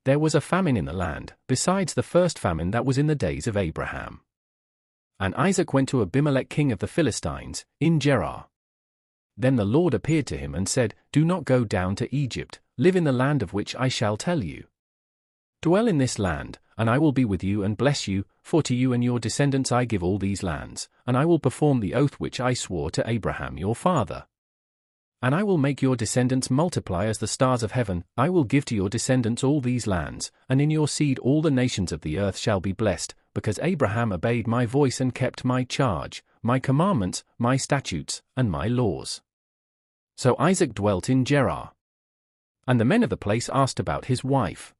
there was a famine in the land, besides the first famine that was in the days of Abraham. And Isaac went to Abimelech king of the Philistines, in Gerar. Then the Lord appeared to him and said, Do not go down to Egypt, live in the land of which I shall tell you. Dwell in this land, and I will be with you and bless you, for to you and your descendants I give all these lands, and I will perform the oath which I swore to Abraham your father. And I will make your descendants multiply as the stars of heaven. I will give to your descendants all these lands, and in your seed all the nations of the earth shall be blessed, because Abraham obeyed my voice and kept my charge, my commandments, my statutes, and my laws. So Isaac dwelt in Gerar. And the men of the place asked about his wife.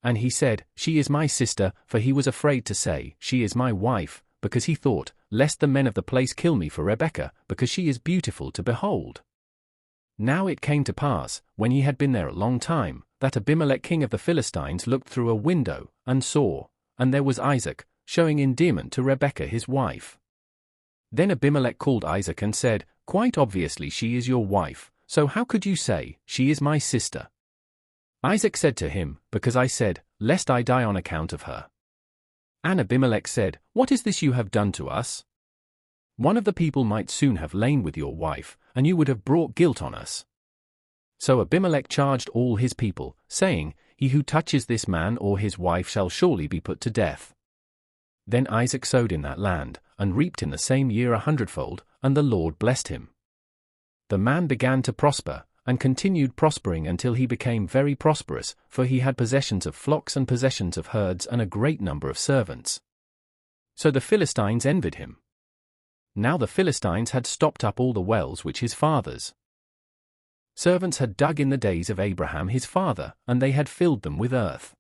And he said, She is my sister, for he was afraid to say, She is my wife, because he thought, lest the men of the place kill me for Rebekah, because she is beautiful to behold. Now it came to pass, when he had been there a long time, that Abimelech king of the Philistines looked through a window, and saw, and there was Isaac, showing endearment to Rebekah his wife. Then Abimelech called Isaac and said, Quite obviously she is your wife, so how could you say, She is my sister? Isaac said to him, Because I said, Lest I die on account of her. And Abimelech said, What is this you have done to us? One of the people might soon have lain with your wife, and you would have brought guilt on us. So Abimelech charged all his people, saying, He who touches this man or his wife shall surely be put to death. Then Isaac sowed in that land, and reaped in the same year 100-fold, and the Lord blessed him. The man began to prosper, and continued prospering until he became very prosperous, for he had possessions of flocks and possessions of herds and a great number of servants. So the Philistines envied him. Now the Philistines had stopped up all the wells which his fathers' servants had dug in the days of Abraham his father, and they had filled them with earth.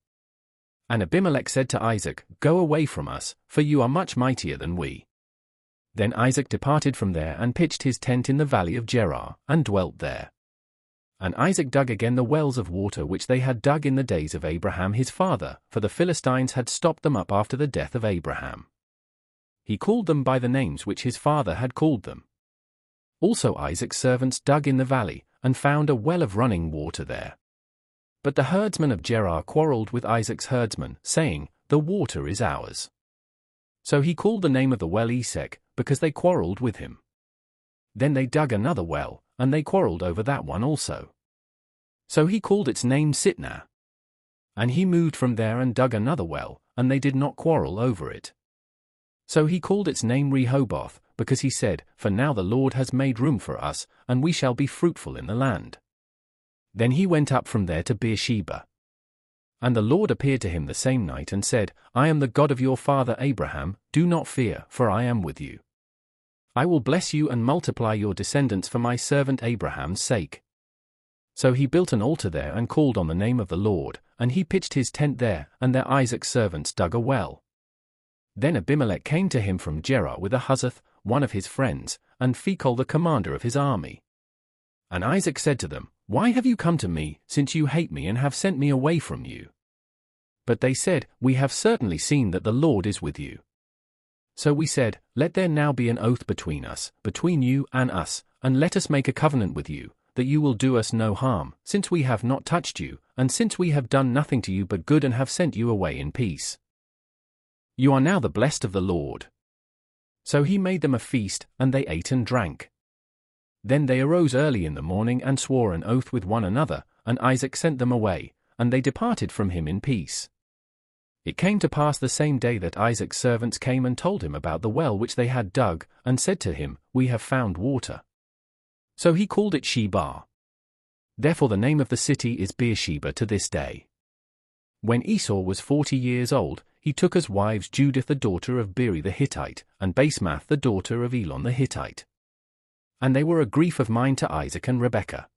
And Abimelech said to Isaac, Go away from us, for you are much mightier than we. Then Isaac departed from there and pitched his tent in the valley of Gerar, and dwelt there. And Isaac dug again the wells of water which they had dug in the days of Abraham his father, for the Philistines had stopped them up after the death of Abraham. He called them by the names which his father had called them. Also Isaac's servants dug in the valley, and found a well of running water there. But the herdsmen of Gerar quarreled with Isaac's herdsmen, saying, The water is ours. So he called the name of the well Esek, because they quarreled with him. Then they dug another well, and they quarreled over that one also. So he called its name Sitnah. And he moved from there and dug another well, and they did not quarrel over it. So he called its name Rehoboth, because he said, For now the Lord has made room for us, and we shall be fruitful in the land. Then he went up from there to Beersheba. And the Lord appeared to him the same night and said, I am the God of your father Abraham, do not fear, for I am with you. I will bless you and multiply your descendants for my servant Abraham's sake. So he built an altar there and called on the name of the Lord, and he pitched his tent there, and there Isaac's servants dug a well. Then Abimelech came to him from Gerar with Ahuzzath, one of his friends, and Phicol the commander of his army. And Isaac said to them, Why have you come to me, since you hate me and have sent me away from you? But they said, We have certainly seen that the Lord is with you. So we said, Let there now be an oath between us, between you and us, and let us make a covenant with you, that you will do us no harm, since we have not touched you, and since we have done nothing to you but good and have sent you away in peace. You are now the blessed of the Lord. So he made them a feast, and they ate and drank. Then they arose early in the morning and swore an oath with one another, and Isaac sent them away, and they departed from him in peace. It came to pass the same day that Isaac's servants came and told him about the well which they had dug, and said to him, We have found water. So he called it Sheba. Therefore the name of the city is Beersheba to this day. When Esau was 40 years old, he took as wives Judith the daughter of Beeri the Hittite, and Basemath the daughter of Elon the Hittite. And they were a grief of mine to Isaac and Rebekah.